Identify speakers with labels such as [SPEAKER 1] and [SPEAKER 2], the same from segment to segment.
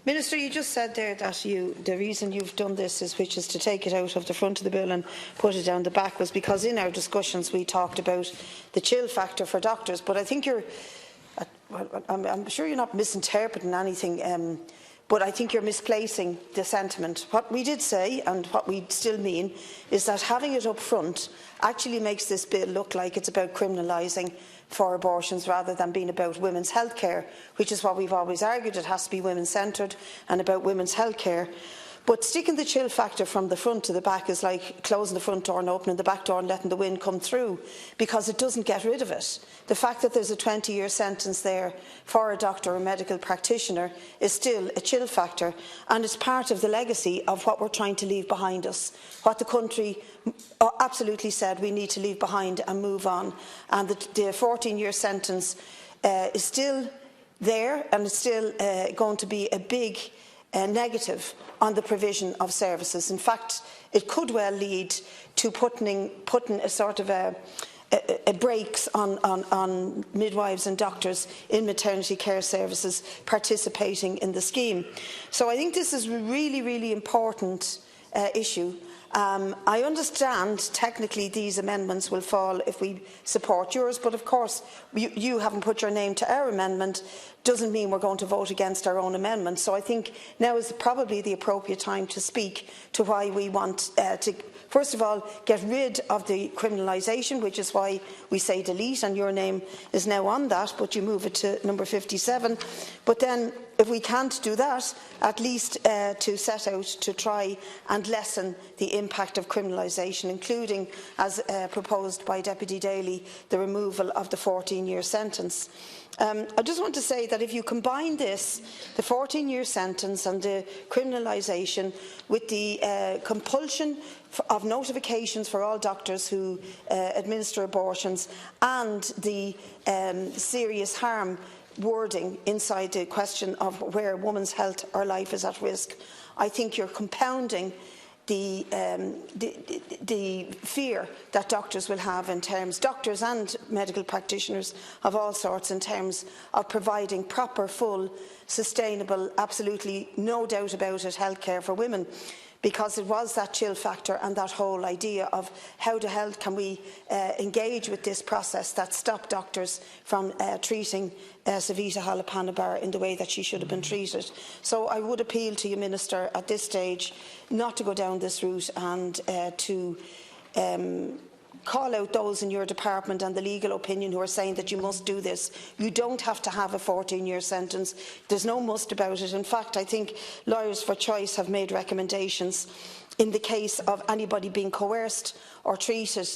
[SPEAKER 1] Minister, you just said there that the reason you've done this is to take it out of the front of the bill and put it down the back was because in our discussions we talked about the chill factor for doctors. But I think I'm sure you're not misinterpreting anything, but I think you're misplacing the sentiment. What we did say and what we still mean is that having it up front actually makes this bill look like it's about criminalising for abortions rather than being about women's health care, which is what we've always argued. It has to be women-centred and about women's health care. But sticking the chill factor from the front to the back is like closing the front door and opening the back door and letting the wind come through, because it doesn't get rid of it. The fact that there's a 20-year sentence there for a doctor or medical practitioner is still a chill factor, and it's part of the legacy of what we're trying to leave behind us, what the country absolutely said we need to leave behind and move on. And the 14-year sentence is still there, and it's still going to be a big negative on the provision of services. In fact, it could well lead to putting a sort of a brakes on midwives and doctors in maternity care services participating in the scheme. So I think this is a really, really important issue. I understand technically these amendments will fall if we support yours, but of course you haven't put your name to our amendment. Doesn't mean we're going to vote against our own amendment. So I think now is probably the appropriate time to speak to why we want to, first of all, get rid of the criminalisation, which is why we say delete, and your name is now on that, but you move it to number 57. But then, if we can't do that, at least to set out to try and lessen the impact of criminalisation, including, as proposed by Deputy Daly, the removal of the 14-year sentence. I just want to say that if you combine this, the 14-year sentence and the criminalisation, with the compulsion of notifications for all doctors who administer abortions and the serious harm wording inside the question of where a woman's health or life is at risk, I think you're compounding the fear that doctors will have in terms, doctors and medical practitioners of all sorts, in terms of providing proper, full, sustainable, absolutely no doubt about it, healthcare for women. Because it was that chill factor and that whole idea of how the hell can we engage with this process that stopped doctors from treating Savita Halappanabar in the way that she should have been treated. So I would appeal to you, Minister, at this stage not to go down this route and to call out those in your department and the legal opinion who are saying that you must do this. You don't have to have a 14-year sentence. There's no must about it. In fact, I think Lawyers for Choice have made recommendations in the case of anybody being coerced or treated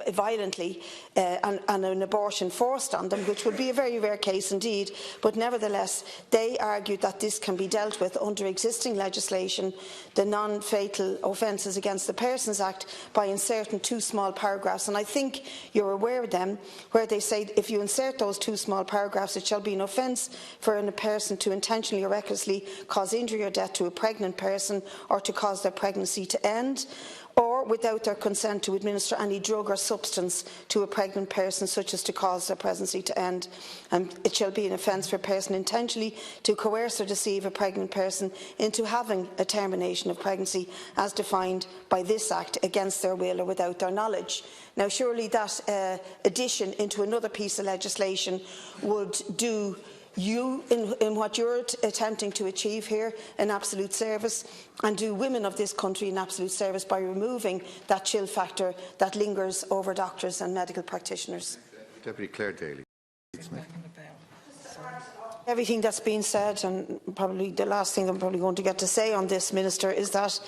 [SPEAKER 1] violently and an abortion forced on them, which would be a very rare case indeed, but nevertheless they argued that this can be dealt with under existing legislation, the Non-Fatal Offences Against the Persons Act, by inserting two small paragraphs. And I think you're aware of them, where they say if you insert those two small paragraphs, it shall be an offence for a person to intentionally or recklessly cause injury or death to a pregnant person or to cause their pregnancy to end, or without their consent to administer any drug or substance to a pregnant person, such as to cause their pregnancy to end. And it shall be an offence for a person intentionally to coerce or deceive a pregnant person into having a termination of pregnancy as defined by this Act against their will or without their knowledge. Now, surely that addition into another piece of legislation would do you, in what you're attempting to achieve here, an absolute service, and do women of this country an absolute service by removing that chill factor that lingers over doctors and medical practitioners.
[SPEAKER 2] Deputy Claire Daly.
[SPEAKER 1] Everything that's been said, and probably the last thing I'm probably going to get to say on this, Minister, is that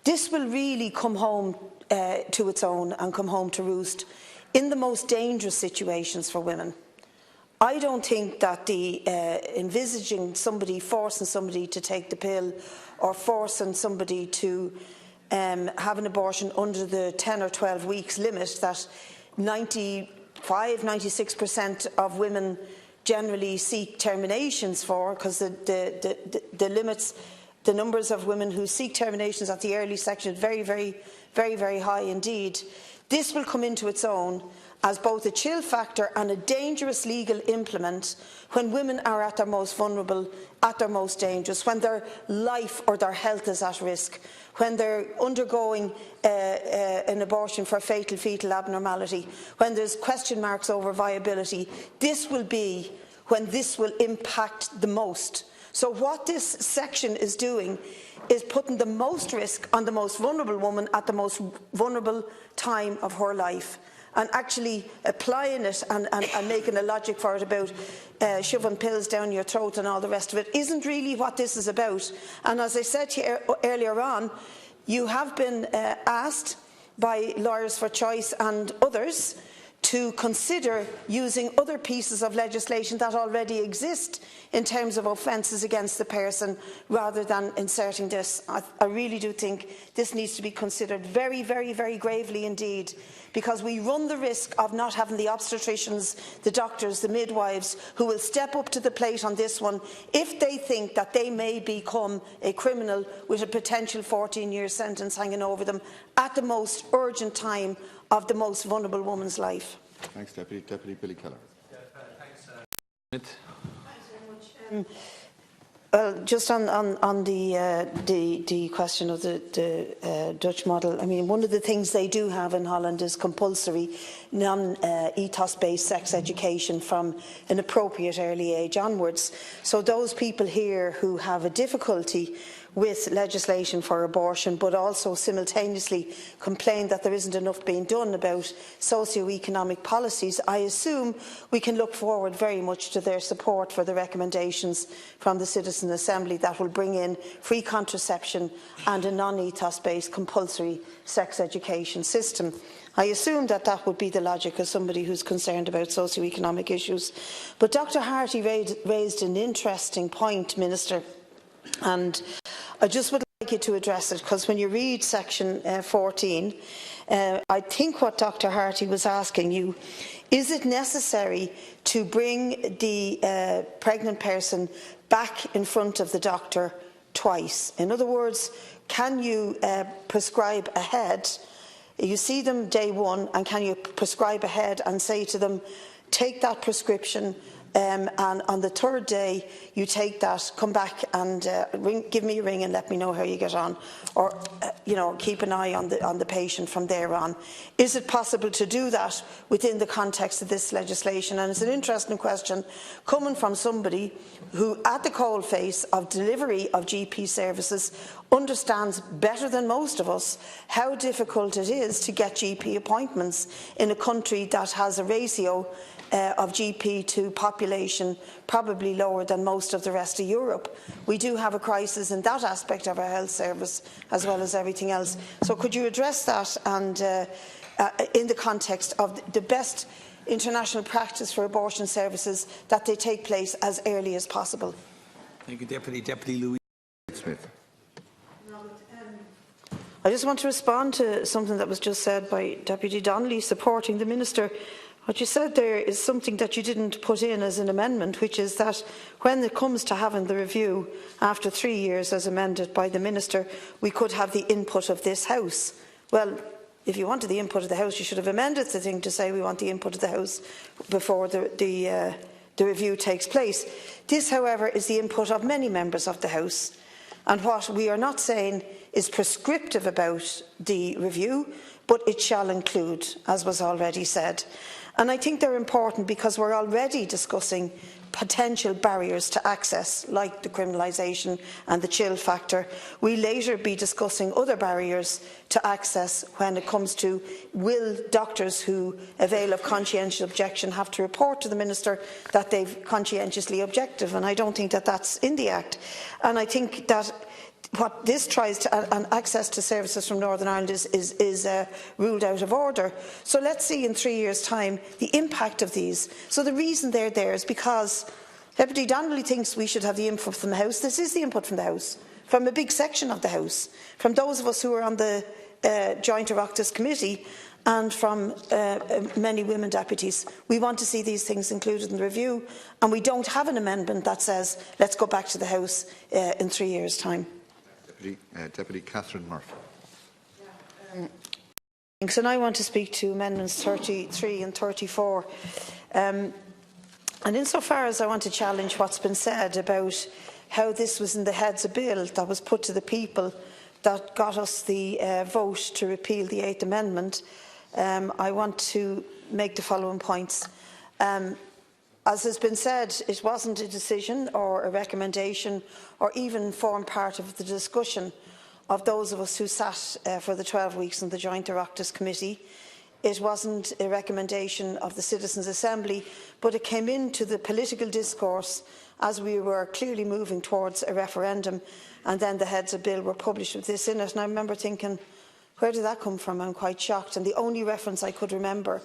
[SPEAKER 1] this will really come home to its own and come home to roost in the most dangerous situations for women. I don't think that the envisaging somebody, forcing somebody to take the pill or forcing somebody to have an abortion under the 10 or 12 weeks limit that 96% of women generally seek terminations for, because the limits, the numbers of women who seek terminations at the early section is very, very high indeed. This will come into its own, as both a chill factor and a dangerous legal implement when women are at their most vulnerable, at their most dangerous, when their life or their health is at risk, when they're undergoing an abortion for fatal fetal abnormality, when there's question marks over viability. This will be when this will impact the most. So what this section is doing is putting the most risk on the most vulnerable woman at the most vulnerable time of her life, and actually applying it and making a logic for it about shoving pills down your throat and all the rest of it isn't really what this is about. And as I said to you earlier on, you have been asked by Lawyers for Choice and others to consider using other pieces of legislation that already exist in terms of offences against the person, rather than inserting this. I really do think this needs to be considered very, very, very gravely indeed, because we run the risk of not having the obstetricians, the doctors, the midwives who will step up to the plate on this one if they think that they may become a criminal with a potential 14-year sentence hanging over them at the most urgent time of the most vulnerable woman's life.
[SPEAKER 2] Thanks, Deputy. Deputy Billy Keller.
[SPEAKER 3] Thanks
[SPEAKER 1] very much. Well, just on the question of the Dutch model, I mean, one of the things they do have in Holland is compulsory non-ethos-based sex education from an appropriate early age onwards. So those people here who have a difficulty with legislation for abortion, but also simultaneously complain that there isn't enough being done about socio-economic policies, I assume we can look forward very much to their support for the recommendations from the Citizen Assembly that will bring in free contraception and a non-ethos-based compulsory sex education system. I assume that that would be the logic of somebody who's concerned about socio-economic issues. But Dr. Harty raised an interesting point, Minister, and I just would like you to address it, because when you read section 14, I think what Dr. Harty was asking you, is it necessary to bring the pregnant person back in front of the doctor twice? In other words, can you prescribe ahead? You see them day one, and can you prescribe ahead and say to them, take that prescription, and on the third day you take that, come back and give me a ring and let me know how you get on, or keep an eye on the patient from there on. Is it possible to do that within the context of this legislation? And it's an interesting question coming from somebody who, at the coalface of delivery of GP services, understands better than most of us how difficult it is to get GP appointments in a country that has a ratio of GP to population probably lower than most of the rest of Europe. We do have a crisis in that aspect of our health service as well as everything else. So could you address that, and in the context of the best international practice for abortion services, that they take place as early as possible?
[SPEAKER 3] Thank you, Deputy. Deputy Louis
[SPEAKER 2] Smith.
[SPEAKER 1] I just want to respond to something that was just said by Deputy Donnelly supporting the Minister. What you said there is something that you didn't put in as an amendment, which is that when it comes to having the review after 3 years as amended by the Minister, we could have the input of this House. Well, if you wanted the input of the House, you should have amended the thing to say we want the input of the House before the review takes place. This, however, is the input of many members of the House. And what we are not saying is prescriptive about the review, but it shall include, as was already said. And I think they're important because we're already discussing potential barriers to access, like the criminalisation and the chill factor. We later be discussing other barriers to access when it comes to, will doctors who avail of conscientious objection have to report to the Minister that they've conscientiously objected? And I don't think that that's in the Act. And I think that what this tries to, and access to services from Northern Ireland is ruled out of order. So let's see in 3 years' time the impact of these. So the reason they're there is because Deputy Donnelly thinks we should have the input from the House. This is the input from the House, from a big section of the House, from those of us who are on the Joint Oireachtas Committee, and from many women deputies. We want to see these things included in the review, and we don't have an amendment that says let's go back to the House in 3 years' time.
[SPEAKER 2] Deputy Catherine Murphy.
[SPEAKER 1] And I want to speak to amendments 33 and 34. And insofar as I want to challenge what's been said about how this was in the heads of bill that was put to the people that got us the vote to repeal the 8th Amendment, I want to make the following points. As has been said, it wasn't a decision or a recommendation or even formed part of the discussion of those of us who sat for the 12 weeks in the Joint Oireachtas Committee. It wasn't a recommendation of the Citizens' Assembly, but it came into the political discourse as we were clearly moving towards a referendum, and then the heads of bill were published with this in it. And I remember thinking, where did that come from? I'm quite shocked. And the only reference I could remember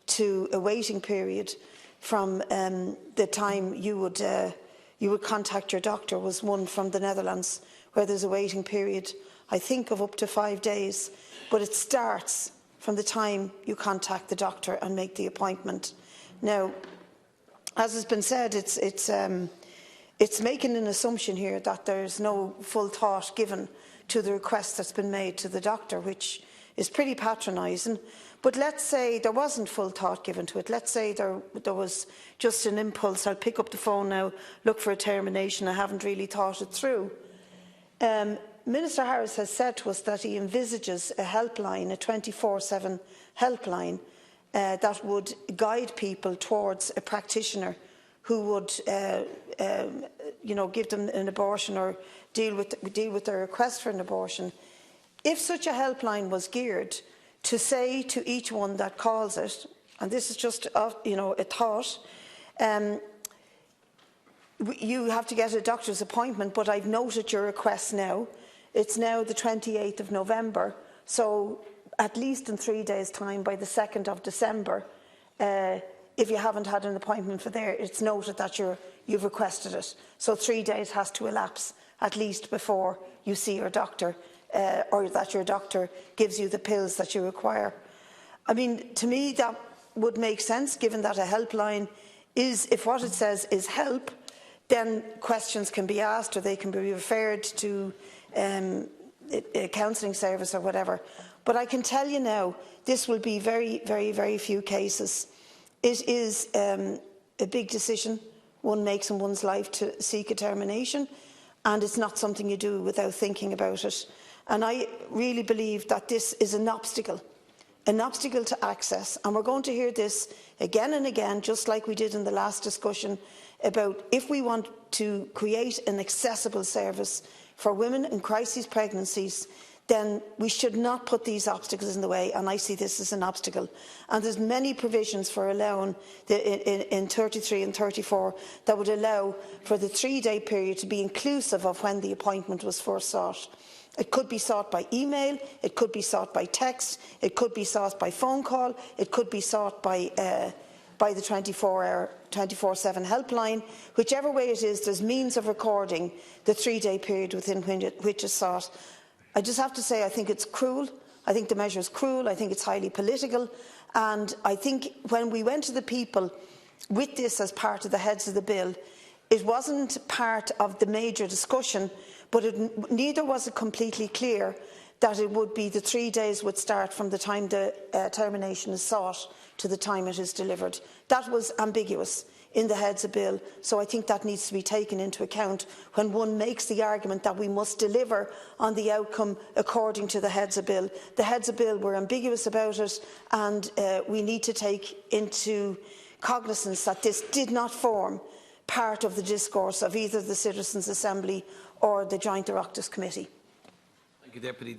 [SPEAKER 1] to a waiting period from the time you would contact your doctor was one from the Netherlands, where there's a waiting period, I think, of up to 5 days. But it starts from the time you contact the doctor and make the appointment. Now, as has been said, it's making an assumption here that there's no full thought given to the request that's been made to the doctor, which is pretty patronising. But let's say there wasn't full thought given to it. Let's say there was just an impulse. I'll pick up the phone now, look for a termination. I haven't really thought it through. Minister Harris has said to us that he envisages a helpline, a 24/7 helpline, that would guide people towards a practitioner who would, give them an abortion or deal with their request for an abortion. If such a helpline was geared to say to each one that calls it, and this is just a thought, you have to get a doctor's appointment, but I've noted your request now. It's now the 28th of November, so at least in 3 days' time, by the 2nd of December, if you haven't had an appointment for there, it's noted that you've requested it. So 3 days has to elapse at least before you see your doctor, or that your doctor gives you the pills that you require. I mean, to me, that would make sense, given that a helpline is, if what it says is help, then questions can be asked or they can be referred to a counselling service or whatever. But I can tell you now, this will be very, very, very few cases. It is a big decision one makes in one's life to seek a termination, and it's not something you do without thinking about it. And I really believe that this is an obstacle to access. And we're going to hear this again and again, just like we did in the last discussion about if we want to create an accessible service for women in crisis pregnancies, then we should not put these obstacles in the way, and I see this as an obstacle. And there's many provisions for allowing, in 33 and 34, that would allow for the 3-day period to be inclusive of when the appointment was first sought. It could be sought by email, it could be sought by text, it could be sought by phone call, it could be sought by the 24/7 helpline. Whichever way it is, there's means of recording the 3-day period within which is sought. I just have to say, I think it's cruel. I think the measure is cruel. I think it's highly political. And I think when we went to the people with this as part of the heads of the bill, it wasn't part of the major discussion, but neither was it completely clear that it would be the 3 days would start from the time the termination is sought to the time it is delivered. That was ambiguous in the heads of bill, so I think that needs to be taken into account when one makes the argument that we must deliver on the outcome according to the heads of bill. The heads of bill were ambiguous about it, and we need to take into cognizance that this did not form part of the discourse of either the Citizens' Assembly or the Joint Oireachtas Committee.
[SPEAKER 3] Thank you, Deputy.